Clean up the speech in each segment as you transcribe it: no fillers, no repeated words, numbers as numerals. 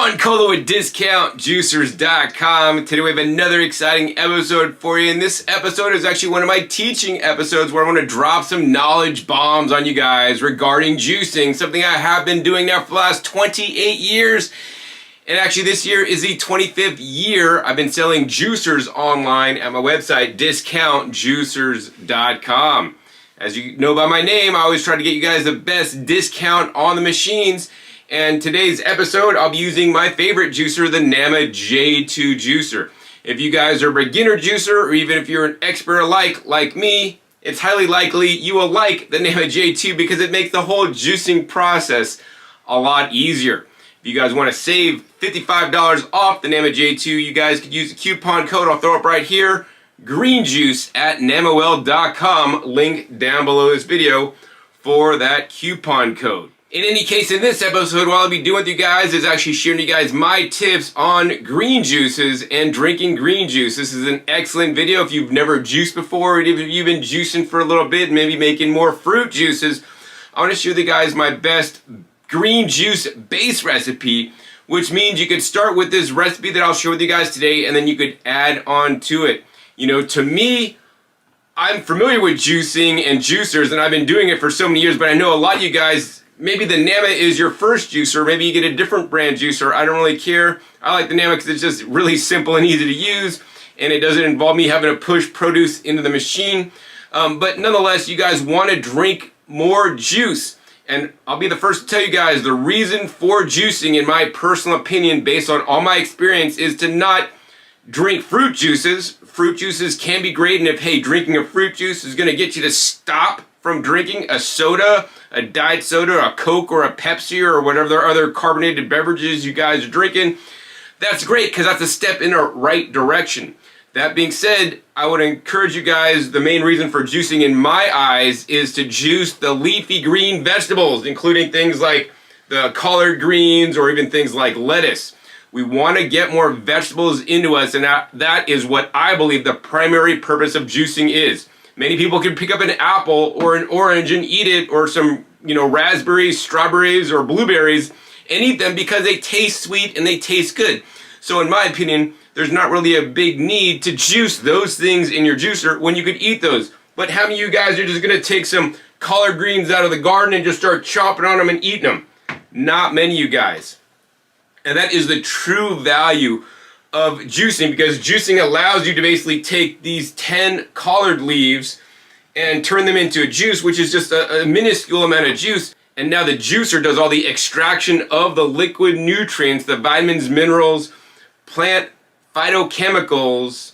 Sean Colo with DiscountJuicers.com. Today we have another exciting episode for you, and this episode is actually one of my teaching episodes where I want to drop some knowledge bombs on you guys regarding juicing, something I have been doing now for the last 28 years. And actually this year is the 25th year I've been selling juicers online at my website, DiscountJuicers.com. As you know by my name, I always try to get you guys the best discount on the machines. And today's episode, I'll be using my favorite juicer, the Nama J2 juicer. If you guys are a beginner juicer, or even if you're an expert alike like me, it's highly likely you will like the Nama J2 because it makes the whole juicing process a lot easier. If you guys want to save $55 off the Nama J2, you guys could use the coupon code I'll throw up right here, GREENJUICE at namawell.com, link down below this video for that coupon code. In any case, in this episode, what I'll be doing with you guys is actually sharing you guys my tips on green juices and drinking green juice. This is an excellent video if you've never juiced before, or even if you've been juicing for a little bit, maybe making more fruit juices. I want to show you guys my best green juice base recipe, which means you could start with this recipe that I'll share with you guys today, and then you could add on to it. You know, to me, I'm familiar with juicing and juicers, and I've been doing it for so many years, but I know a lot of you guys, maybe the Nama is your first juicer, maybe you get a different brand juicer. I don't really care. I like the Nama because it's just really simple and easy to use, and it doesn't involve me having to push produce into the machine. But nonetheless, you guys want to drink more juice. And I'll be the first to tell you guys the reason for juicing, in my personal opinion, based on all my experience, is to not drink fruit juices. Fruit juices can be great, and if, hey, drinking a fruit juice is going to get you to stop from drinking a soda, a diet soda, a Coke, or a Pepsi, or whatever other carbonated beverages you guys are drinking, that's great because that's a step in the right direction. That being said, I would encourage you guys, the main reason for juicing in my eyes is to juice the leafy green vegetables, including things like the collard greens or even things like lettuce. We want to get more vegetables into us, and that is what I believe the primary purpose of juicing is. Many people can pick up an apple or an orange and eat it, or some, raspberries, strawberries, or blueberries, and eat them because they taste sweet and they taste good. So in my opinion, there's not really a big need to juice those things in your juicer when you could eat those. But how many of you guys are just going to take some collard greens out of the garden and just start chopping on them and eating them? Not many of you guys. And that is the true value of juicing, because juicing allows you to basically take these 10 collard leaves and turn them into a juice, which is just a minuscule amount of juice. And now the juicer does all the extraction of the liquid nutrients, the vitamins, minerals, plant phytochemicals,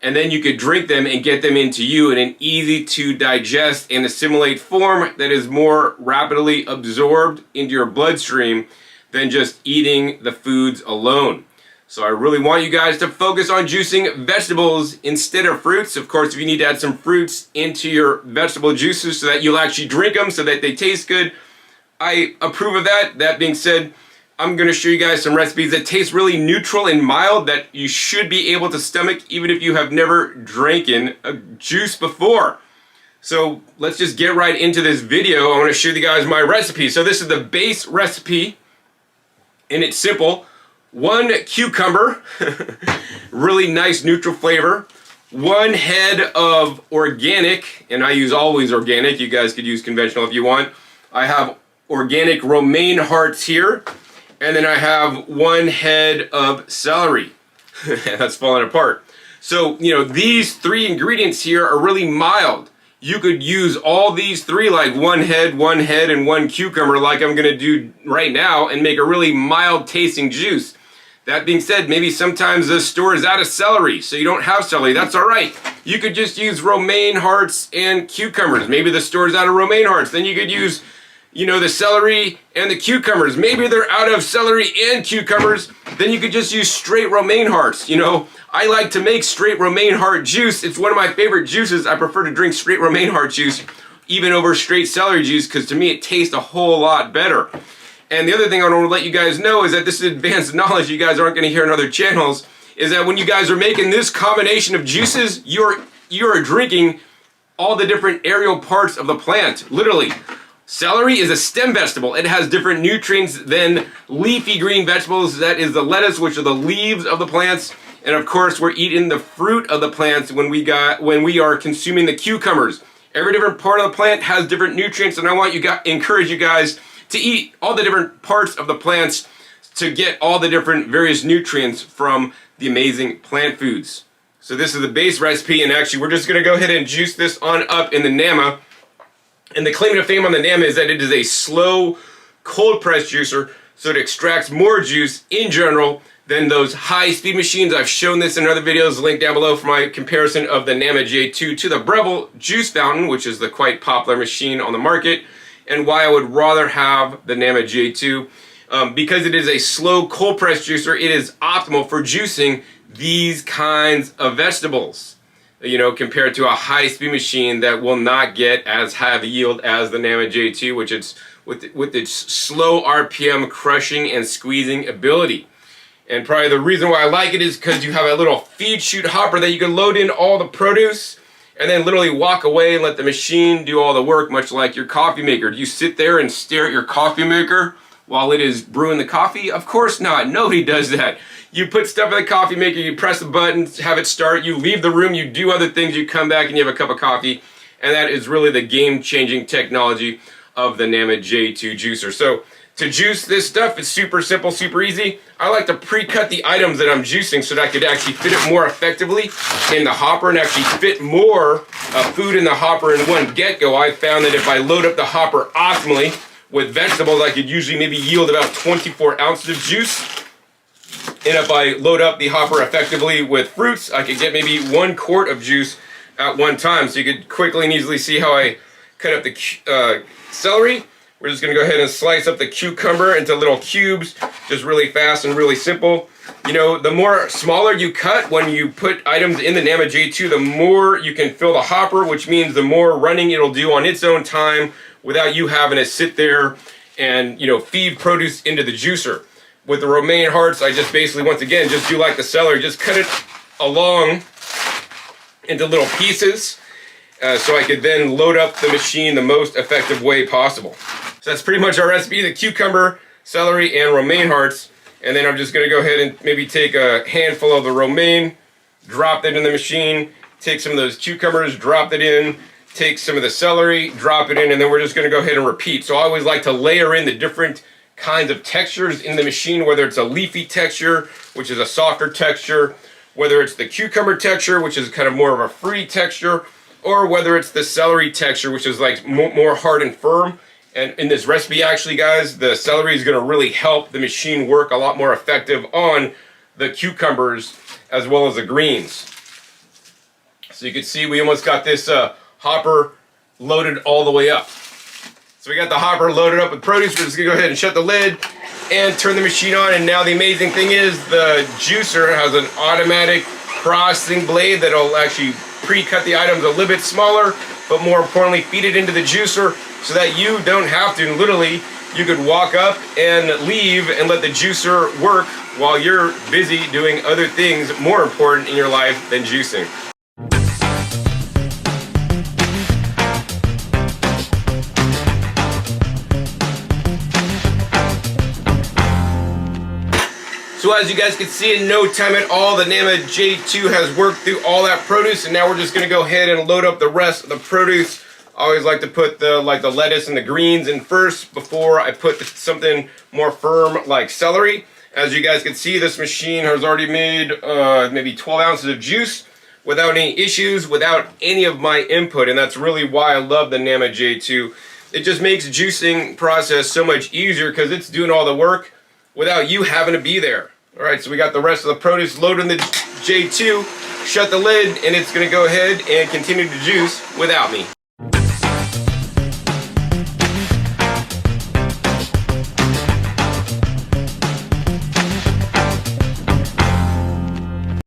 and then you could drink them and get them into you in an easy to digest and assimilate form that is more rapidly absorbed into your bloodstream than just eating the foods alone. So I really want you guys to focus on juicing vegetables instead of fruits. Of course, if you need to add some fruits into your vegetable juices so that you'll actually drink them so that they taste good, I approve of that. That being said, I'm going to show you guys some recipes that taste really neutral and mild that you should be able to stomach even if you have never drinking a juice before. So let's just get right into this video. I want to show you guys my recipe. So this is the base recipe, and it's simple. 1 cucumber, really nice neutral flavor. 1 head of organic, and I use always organic. You guys could use conventional if you want. I have organic romaine hearts here. And then I have 1 head of celery. That's falling apart. So, these 3 ingredients here are really mild. You could use all these 3, like 1 head, and 1 cucumber, like I'm going to do right now, and make a really mild tasting juice. That being said, maybe sometimes the store is out of celery, so you don't have celery. That's all right. You could just use romaine hearts and cucumbers. Maybe the store is out of romaine hearts. Then you could use the celery and the cucumbers. Maybe they're out of celery and cucumbers. Then you could just use straight romaine hearts. I like to make straight romaine heart juice. It's one of my favorite juices. I prefer to drink straight romaine heart juice even over straight celery juice because to me it tastes a whole lot better. And the other thing I want to let you guys know is that this is advanced knowledge you guys aren't going to hear on other channels, is that when you guys are making this combination of juices, you're drinking all the different aerial parts of the plant. Literally, Celery is a stem vegetable. It has different nutrients than leafy green vegetables. That is the lettuce, which are the leaves of the plants. And of course, we're eating the fruit of the plants when we are consuming the cucumbers. Every different part of the plant has different nutrients, and I want encourage you guys to eat all the different parts of the plants to get all the different various nutrients from the amazing plant foods. So this is the base recipe, and actually we're just going to go ahead and juice this on up in the Nama. And the claim to fame on the Nama is that it is a slow cold press juicer, so it extracts more juice in general than those high speed machines. I've shown this in other videos, linked down below for my comparison of the Nama J2 to the Breville juice fountain, which is the quite popular machine on the market, and why I would rather have the Nama J2. Because it is a slow cold press juicer, it is optimal for juicing these kinds of vegetables. You know, compared to a high-speed machine that will not get as high of a yield as the Nama J2, which it's with its slow RPM crushing and squeezing ability. And probably the reason why I like it is because you have a little feed chute hopper that you can load in all the produce and then literally walk away and let the machine do all the work, much like your coffee maker. Do you sit there and stare at your coffee maker while it is brewing the coffee? Of course not. Nobody does that. You put stuff in the coffee maker, you press the button, have it start, you leave the room, you do other things, you come back and you have a cup of coffee, and that is really the game-changing technology of the Nama J2 juicer. So to juice this stuff, it's super simple, super easy. I like to pre-cut the items that I'm juicing so that I could actually fit it more effectively in the hopper and actually fit more food in the hopper in one get-go. I found that if I load up the hopper optimally with vegetables, I could usually maybe yield about 24 ounces of juice. And if I load up the hopper effectively with fruits, I could get maybe 1 quart of juice at one time. So you could quickly and easily see how I cut up the celery. We're just going to go ahead and slice up the cucumber into little cubes, just really fast and really simple. You know, the more smaller you cut when you put items in the Nama J2, the more you can fill the hopper, which means the more running it'll do on its own time without you having to sit there and, you know, feed produce into the juicer. With the romaine hearts, I just basically, once again, just do like the celery, just cut it along into little pieces so I could then load up the machine the most effective way possible. So that's pretty much our recipe, the cucumber, celery, and romaine hearts. And then I'm just going to go ahead and maybe take a handful of the romaine, drop that in the machine, take some of those cucumbers, drop it in, take some of the celery, drop it in, and then we're just going to go ahead and repeat. So I always like to layer in the different kinds of textures in the machine, whether it's a leafy texture, which is a softer texture, whether it's the cucumber texture, which is kind of more of a fruity texture, or whether it's the celery texture, which is like more hard and firm. And in this recipe, actually, guys, the celery is going to really help the machine work a lot more effective on the cucumbers as well as the greens. So you can see we almost got this hopper loaded all the way up. So we got the hopper loaded up with produce. We're just going to go ahead and shut the lid and turn the machine on. And now the amazing thing is the juicer has an automatic processing blade that'll actually pre-cut the items a little bit smaller, but more importantly, feed it into the juicer so that you don't have to. Literally, you could walk up and leave and let the juicer work while you're busy doing other things more important in your life than juicing. So as you guys can see, in no time at all, the Nama J2 has worked through all that produce, and now we're just going to go ahead and load up the rest of the produce. I always like to put the lettuce and the greens in first before I put something more firm like celery. As you guys can see, this machine has already made maybe 12 ounces of juice without any issues, without any of my input, and that's really why I love the Nama J2. It just makes the juicing process so much easier because it's doing all the work without you having to be there. Alright, so we got the rest of the produce loaded in the J2, shut the lid, and it's going to go ahead and continue to juice without me.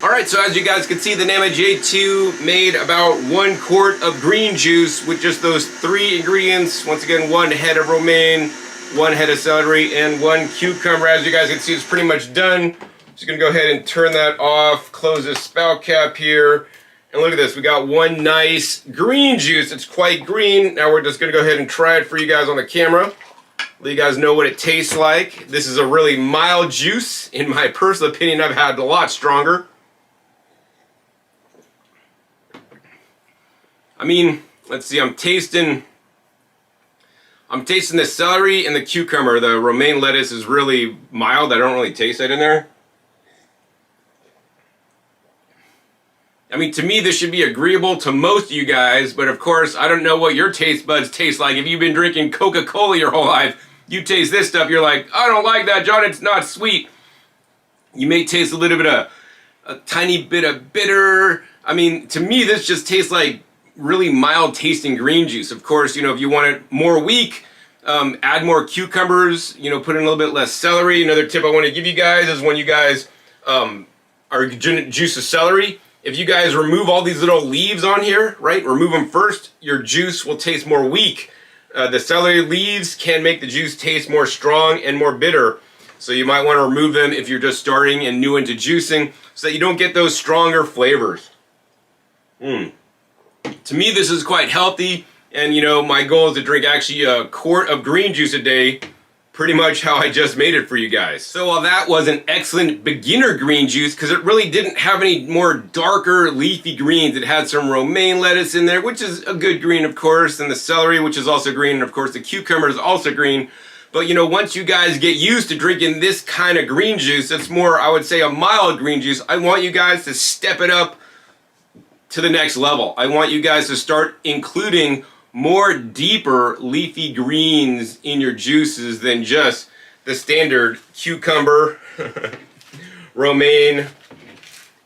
Alright, so as you guys can see, the Nama J2 made about 1 quart of green juice with just those 3 ingredients. Once again, 1 head of romaine, 1 head of celery, and 1 cucumber. As you guys can see, it's pretty much done. Just gonna go ahead and turn that off, close this spout cap here, And look at this, we got one nice green juice. It's quite green. Now we're just gonna go ahead and try it for you guys on the camera. Let you guys know what it tastes like. This is a really mild juice. In my personal opinion, I've had a lot stronger. I mean, let's see, I'm tasting the celery and the cucumber. The romaine lettuce is really mild. I don't really taste that in there. I mean, to me, this should be agreeable to most of you guys, but of course, I don't know what your taste buds taste like. If you've been drinking Coca-Cola your whole life, you taste this stuff, you're like, I don't like that, John, it's not sweet. You may taste a little bit of, a tiny bit of bitter. I mean, to me, this just tastes like really mild tasting green juice. Of course, you know, if you want it more weak, add more cucumbers, you know, put in a little bit less celery. Another tip I want to give you guys is when you guys are juice of celery, if you guys remove all these little leaves on here, right, remove them first, your juice will taste more weak. The celery leaves can make the juice taste more strong and more bitter. So you might want to remove them if you're just starting and new into juicing so that you don't get those stronger flavors. To me, this is quite healthy. And you know, my goal is to drink actually a quart of green juice a day. Pretty much how I just made it for you guys. So while that was an excellent beginner green juice, because it really didn't have any more darker leafy greens, it had some romaine lettuce in there, which is a good green, of course, and the celery, which is also green, and of course the cucumber is also green. But you know, once you guys get used to drinking this kind of green juice, it's more, I would say, a mild green juice. I want you guys to step it up to the next level. I want you guys to start including more deeper leafy greens in your juices than just the standard cucumber, romaine,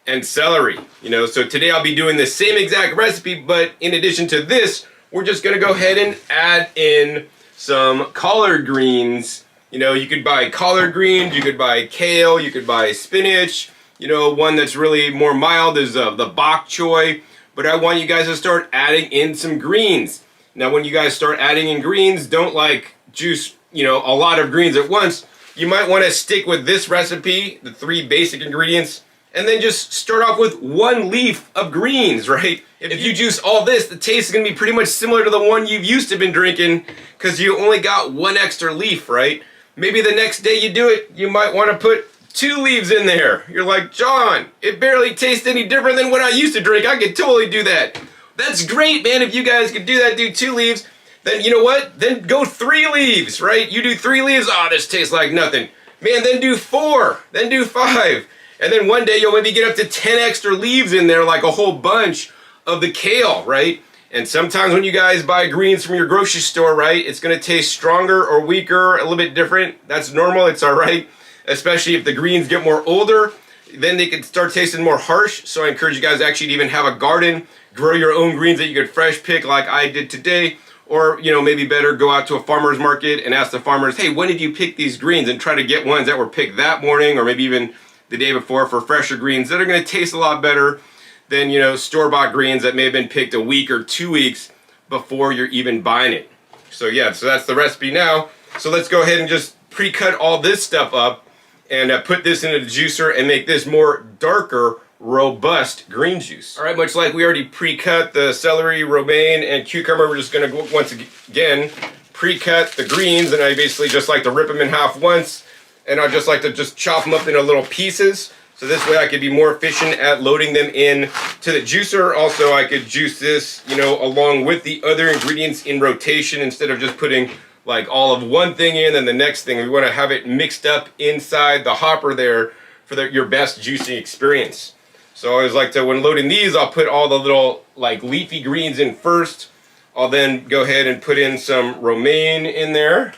and celery. You know, so today I'll be doing the same exact recipe, but in addition to this, we're just gonna go ahead and add in some collard greens. You know, you could buy collard greens, you could buy kale, you could buy spinach. You know, one that's really more mild is the bok choy, but I want you guys to start adding in some greens. Now, when you guys start adding in greens, don't like juice, you know, a lot of greens at once. You might want to stick with this recipe, the 3 basic ingredients, and then just start off with 1 leaf of greens, right? If you juice all this, the taste is going to be pretty much similar to the one you've used to been drinking because you only got 1 extra leaf, right? Maybe the next day you do it, you might want to put 2 leaves in there. You're like, John, it barely tastes any different than what I used to drink. I could totally do that. That's great, man. If you guys could do that, do 2 leaves, then you know what? Then go 3 leaves, right? You do 3 leaves, oh, this tastes like nothing. Man, then do 4, then do 5. And then one day you'll maybe get up to 10 extra leaves in there, like a whole bunch of the kale, right? And sometimes when you guys buy greens from your grocery store, right, it's gonna taste stronger or weaker, a little bit different. That's normal, it's all right. Especially if the greens get more older, then they can start tasting more harsh. So I encourage you guys actually to even have a garden, grow your own greens that you could fresh pick like I did today. Or, you know, maybe better go out to a farmer's market and ask the farmers, hey, when did you pick these greens? And try to get ones that were picked that morning or maybe even the day before for fresher greens that are gonna taste a lot better than, you know, store-bought greens that may have been picked a week or 2 weeks before you're even buying it. So yeah, so that's the recipe now. So let's go ahead and just pre-cut all this stuff up and put this into the juicer and make this more darker, robust green juice. All right, much like we already pre-cut the celery, romaine, and cucumber, we're just gonna go once again pre-cut the greens, and I basically just like to rip them in half once, and I just like to just chop them up into little pieces, so this way I could be more efficient at loading them in to the juicer. Also, I could juice this, you know, along with the other ingredients in rotation instead of just putting like all of one thing in and the next thing. We want to have it mixed up inside the hopper there for your best juicing experience. So I always like to, when loading these, I'll put all the little like leafy greens in first. I'll then go ahead and put in some romaine in there.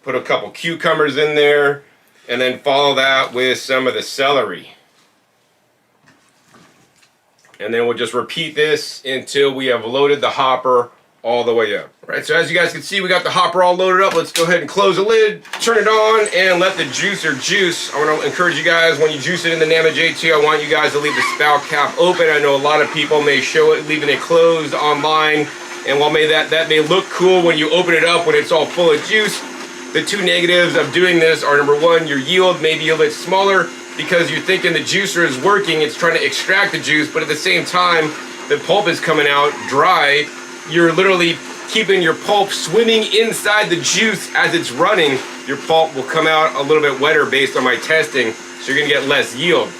Put a couple cucumbers in there, and then follow that with some of the celery. And then we'll just repeat this until we have loaded the hopper all the way up. All right, so as you guys can see, we got the hopper all loaded up. Let's go ahead and close the lid, turn it on, and let the juicer juice. I want to encourage you guys, when you juice it in the Nama J2, I want you guys to leave the spout cap open. I know a lot of people may show it leaving it closed online, and while that may look cool when you open it up when it's all full of juice, the 2 negatives of doing this are, number 1, your yield may be a little bit smaller, because you're thinking the juicer is working, it's trying to extract the juice, but at the same time, the pulp is coming out dry. You're literally keeping your pulp swimming inside the juice as it's running. Your pulp will come out a little bit wetter based on my testing, so you're gonna get less yield.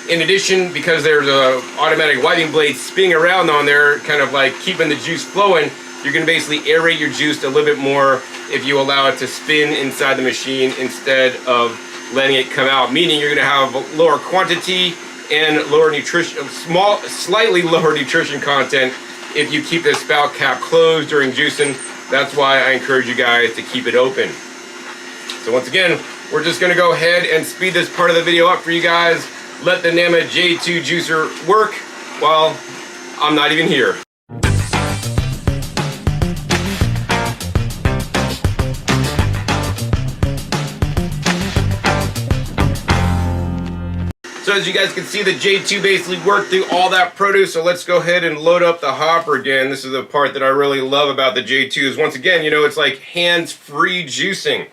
In addition, because there's a automatic wiping blade spinning around on there, kind of like keeping the juice flowing, you're gonna basically aerate your juice a little bit more if you allow it to spin inside the machine instead of letting it come out, meaning you're gonna have lower quantity and lower nutrition, slightly lower nutrition content if you keep the spout cap closed during juicing. That's why I encourage you guys to keep it open. So once again, we're just gonna go ahead and speed this part of the video up for you guys. Let the NAMA J2 juicer work while I'm not even here. So as you guys can see, the J2 basically worked through all that produce. So let's go ahead and load up the hopper again. This is the part that I really love about the J2 is, once again, you know, it's like hands-free juicing.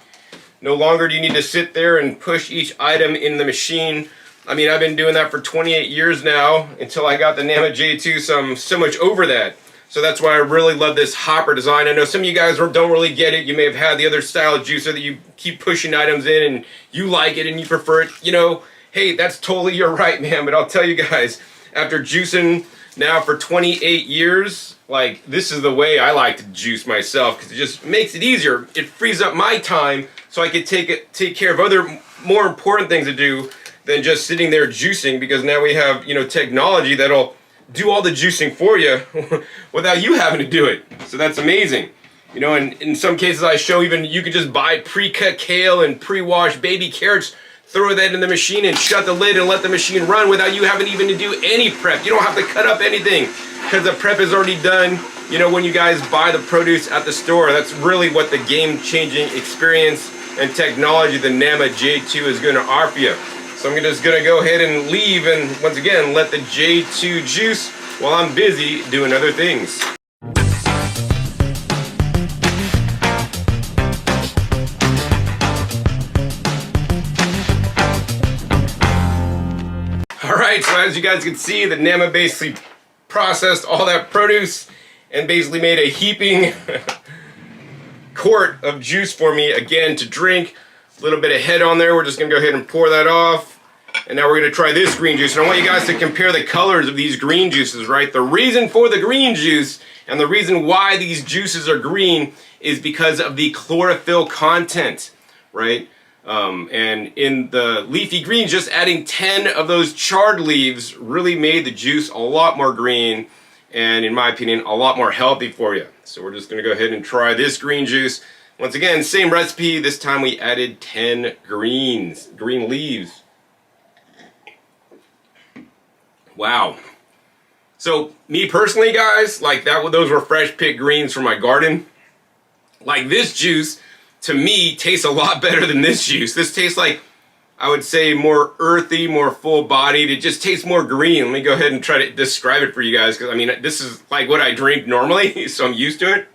No longer do you need to sit there and push each item in the machine. I mean, I've been doing that for 28 years now until I got the NAMA J2, so I'm so much over that. So that's why I really love this hopper design. I know some of you guys don't really get it. You may have had the other style of juicer that you keep pushing items in and you like it and you prefer it. You know, hey, that's totally your right, man. But I'll tell you guys, after juicing now for 28 years, like, this is the way I like to juice myself, because it just makes it easier. It frees up my time so I can take care of other more important things to do than just sitting there juicing, because now we have, you know, technology that'll do all the juicing for you without you having to do it. So that's amazing. You know, and in some cases I show even you could just buy pre-cut kale and pre-washed baby carrots, throw that in the machine and shut the lid and let the machine run without you having even to do any prep. You don't have to cut up anything because the prep is already done, you know, when you guys buy the produce at the store. That's really what the game-changing experience and technology the NAMA J2 is going to offer you. So I'm just going to go ahead and leave and once again let the J2 juice while I'm busy doing other things. Alright, so as you guys can see, the NAMA basically processed all that produce and basically made a heaping quart of juice for me again to drink. A little bit of head on there. We're just going to go ahead and pour that off. And now we're going to try this green juice. And I want you guys to compare the colors of these green juices, right? The reason for the green juice and the reason why these juices are green is because of the chlorophyll content, right? And in the leafy greens, just adding 10 of those charred leaves really made the juice a lot more green and, in my opinion, a lot more healthy for you. So we're just going to go ahead and try this green juice. Once again, same recipe. This time we added 10 green leaves. Wow. So me personally, guys, like those were fresh picked greens from my garden. Like, this juice, to me, tastes a lot better than this juice. This tastes like, I would say, more earthy, more full-bodied. It just tastes more green. Let me go ahead and try to describe it for you guys, because, I mean, this is like what I drink normally, so I'm used to it.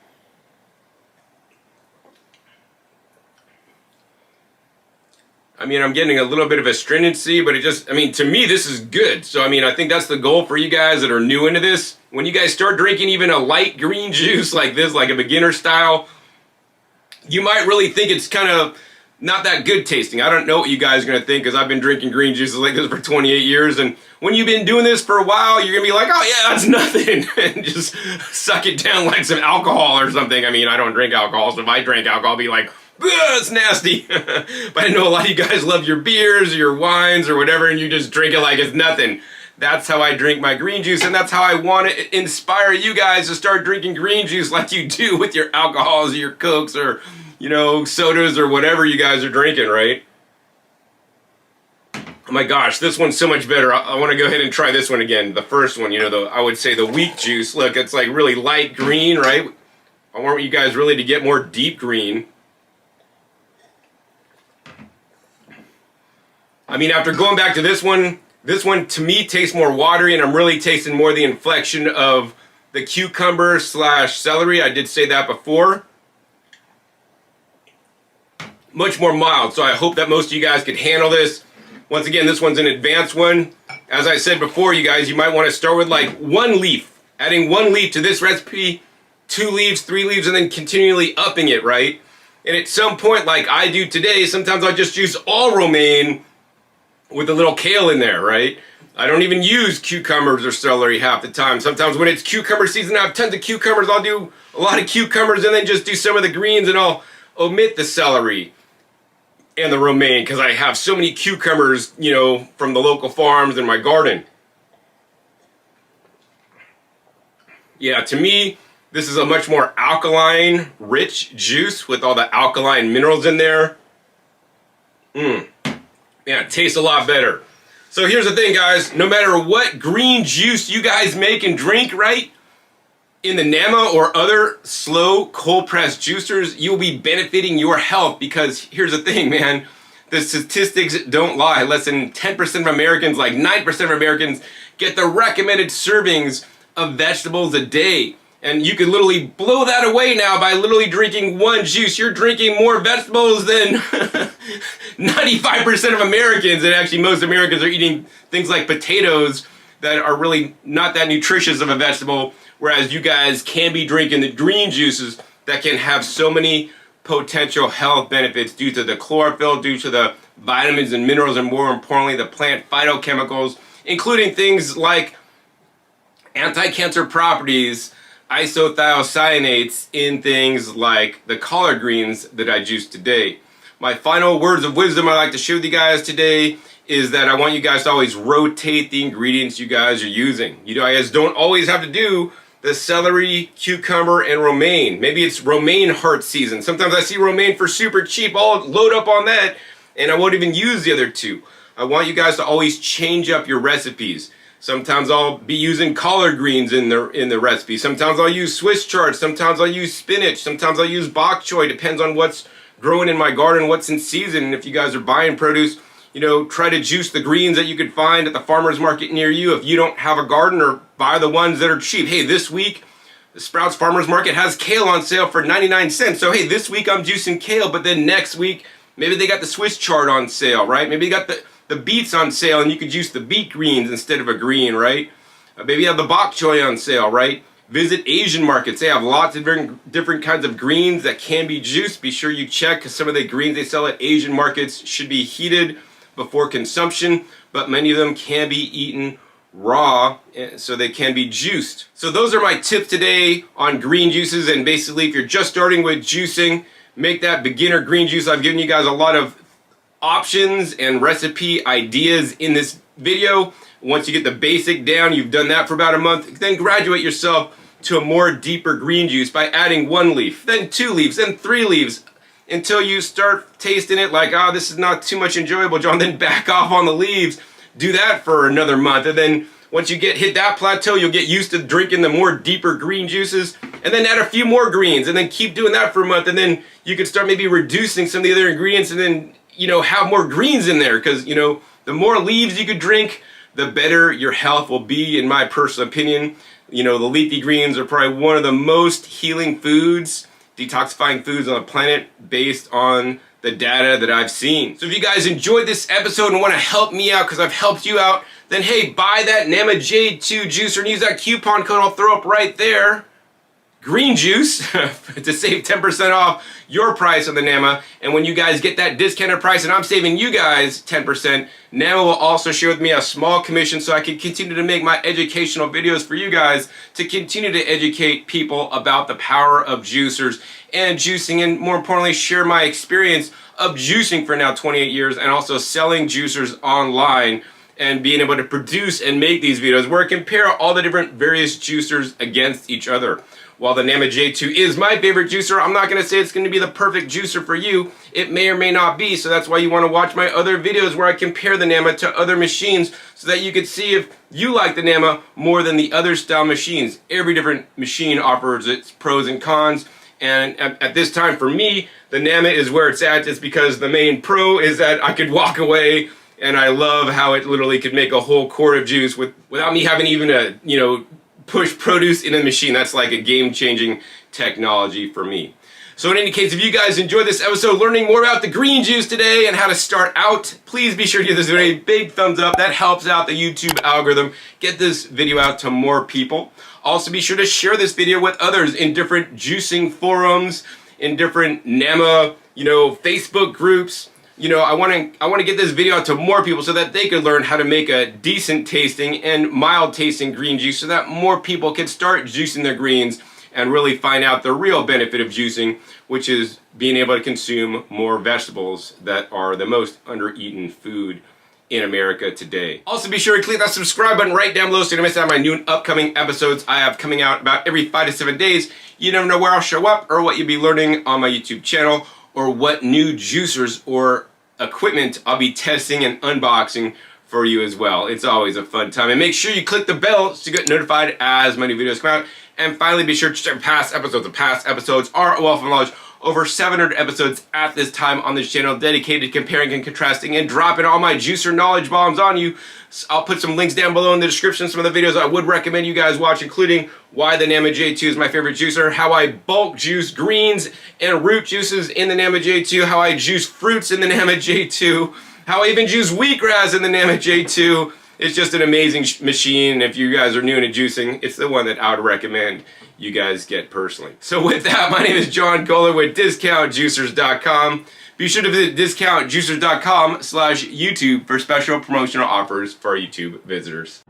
I mean, I'm getting a little bit of astringency, but it just, I mean, to me, this is good. So, I mean, I think that's the goal for you guys that are new into this. When you guys start drinking even a light green juice like this, like a beginner style, you might really think it's kind of not that good tasting. I don't know what you guys are going to think, because I've been drinking green juices like this for 28 years. And when you've been doing this for a while, you're going to be like, oh yeah, that's nothing. And just suck it down like some alcohol or something. I mean, I don't drink alcohol, so if I drank alcohol, I'd be like, it's nasty. But I know a lot of you guys love your beers or your wines or whatever, and you just drink it like it's nothing. That's how I drink my green juice, and that's how I want to inspire you guys to start drinking green juice like you do with your alcohols or your Cokes or, you know, sodas or whatever you guys are drinking, right? Oh my gosh, this one's so much better. I want to go ahead and try this one again. The first one, you know, I would say the wheat juice. Look, it's like really light green, right? I want you guys really to get more deep green. I mean, after going back to this one to me tastes more watery, and I'm really tasting more the inflection of the cucumber / celery. I did say that before. Much more mild, so I hope that most of you guys could handle this. Once again, this one's an advanced one. As I said before, you guys, you might want to start with like 1 leaf. Adding 1 leaf to this recipe, 2 leaves, 3 leaves, and then continually upping it, right? And at some point, like I do today, sometimes I'll just use all romaine with a little kale in there, right? I don't even use cucumbers or celery half the time. Sometimes when it's cucumber season, I have tons of cucumbers. I'll do a lot of cucumbers and then just do some of the greens, and I'll omit the celery and the romaine because I have so many cucumbers, you know, from the local farms in my garden. Yeah, to me, this is a much more alkaline, rich juice with all the alkaline minerals in there. Yeah, it tastes a lot better. So here's the thing, guys. No matter what green juice you guys make and drink, right? In the NAMA or other slow cold press juicers, you'll be benefiting your health because here's the thing, man. The statistics don't lie. Less than 10% of Americans, like 9% of Americans, get the recommended servings of vegetables a day. And you could literally blow that away now by literally drinking 1 juice. You're drinking more vegetables than 95% of Americans. And actually most Americans are eating things like potatoes that are really not that nutritious of a vegetable. Whereas you guys can be drinking the green juices that can have so many potential health benefits due to the chlorophyll, due to the vitamins and minerals, and more importantly, the plant phytochemicals, including things like anti-cancer properties, isothiocyanates in things like the collard greens that I juiced today. My final words of wisdom I'd like to share with you guys today is that I want you guys to always rotate the ingredients you guys are using. You guys don't always have to do the celery, cucumber, and romaine. Maybe it's romaine heart season. Sometimes I see romaine for super cheap. I'll load up on that and I won't even use the other 2. I want you guys to always change up your recipes. Sometimes I'll be using collard greens in the recipe. Sometimes I'll use Swiss chard. Sometimes I'll use spinach. Sometimes I'll use bok choy. Depends on what's growing in my garden, what's in season. And if you guys are buying produce, you know, try to juice the greens that you could find at the farmer's market near you. If you don't have a garden, or buy the ones that are cheap. Hey, this week, the Sprouts Farmer's Market has kale on sale for 99 cents. So hey, this week I'm juicing kale, but then next week, maybe they got the Swiss chard on sale, right? Maybe they got the beets on sale and you could juice the beet greens instead of a green, right? Maybe you have the bok choy on sale, right? Visit Asian markets. They have lots of different kinds of greens that can be juiced. Be sure you check because some of the greens they sell at Asian markets should be heated before consumption, but many of them can be eaten raw, so they can be juiced. So those are my tips today on green juices. And basically, if you're just starting with juicing, make that beginner green juice. I've given you guys a lot of options and recipe ideas in this video. Once you get the basic down, you've done that for about a month, then graduate yourself to a more deeper green juice by adding 1 leaf, then 2 leaves, then 3 leaves, until you start tasting it like, oh, this is not too much enjoyable, John, then back off on the leaves. Do that for another month, and then once you hit that plateau, you'll get used to drinking the more deeper green juices, and then add a few more greens, and then keep doing that for a month, and then you can start maybe reducing some of the other ingredients, and then, you know, have more greens in there, because, you know, the more leaves you could drink, the better your health will be, in my personal opinion. You know, the leafy greens are probably one of the most healing foods, detoxifying foods on the planet based on the data that I've seen. So if you guys enjoyed this episode and want to help me out because I've helped you out, then hey, buy that NAMA J2 juicer and use that coupon code I'll throw up right there, GREENJUICE, to save 10% off your price on the NAMA. And when you guys get that discounted price and I'm saving you guys 10%, NAMA will also share with me a small commission so I can continue to make my educational videos for you guys to continue to educate people about the power of juicers and juicing, and more importantly, share my experience of juicing for now 28 years and also selling juicers online and being able to produce and make these videos where I compare all the different various juicers against each other. While the NAMA J2 is my favorite juicer, I'm not going to say it's going to be the perfect juicer for you. It may or may not be, so that's why you want to watch my other videos where I compare the NAMA to other machines so that you can see if you like the NAMA more than the other style machines. Every different machine offers its pros and cons, and at this time for me, the NAMA is where it's at. It's because the main pro is that I could walk away, and I love how it literally could make a whole quart of juice without me having even a, push produce in a machine. That's like a game-changing technology for me. So in any case, if you guys enjoyed this episode learning more about the green juice today and how to start out, please be sure to give this video a big thumbs up. That helps out the YouTube algorithm. Get this video out to more people. Also be sure to share this video with others in different juicing forums, in different NAMA, Facebook groups. I want to get this video out to more people so that they can learn how to make a decent tasting and mild tasting green juice so that more people can start juicing their greens and really find out the real benefit of juicing, which is being able to consume more vegetables that are the most under-eaten food in America today. Also be sure to click that subscribe button right down below so you don't miss out on my new and upcoming episodes I have coming out about every 5 to 7 days. You never know where I'll show up or what you'll be learning on my YouTube channel or what new juicers or equipment I'll be testing and unboxing for you as well. It's always a fun time. And make sure you click the bell so you get notified as my new videos come out. And finally, be sure to check past episodes. The past episodes are a wealth of knowledge. Over 700 episodes at this time on this channel dedicated to comparing and contrasting and dropping all my juicer knowledge bombs on you. So I'll put some links down below in the description. Some of the videos I would recommend you guys watch, including why the NAMA J2 is my favorite juicer, how I bulk juice greens and root juices in the NAMA J2, how I juice fruits in the NAMA J2, how I even juice wheatgrass in the NAMA J2. It's just an amazing machine. If you guys are new into juicing, it's the one that I would recommend you guys get personally. So with that, my name is John Kohler with DiscountJuicers.com. Be sure to visit DiscountJuicers.com/YouTube for special promotional offers for our YouTube visitors.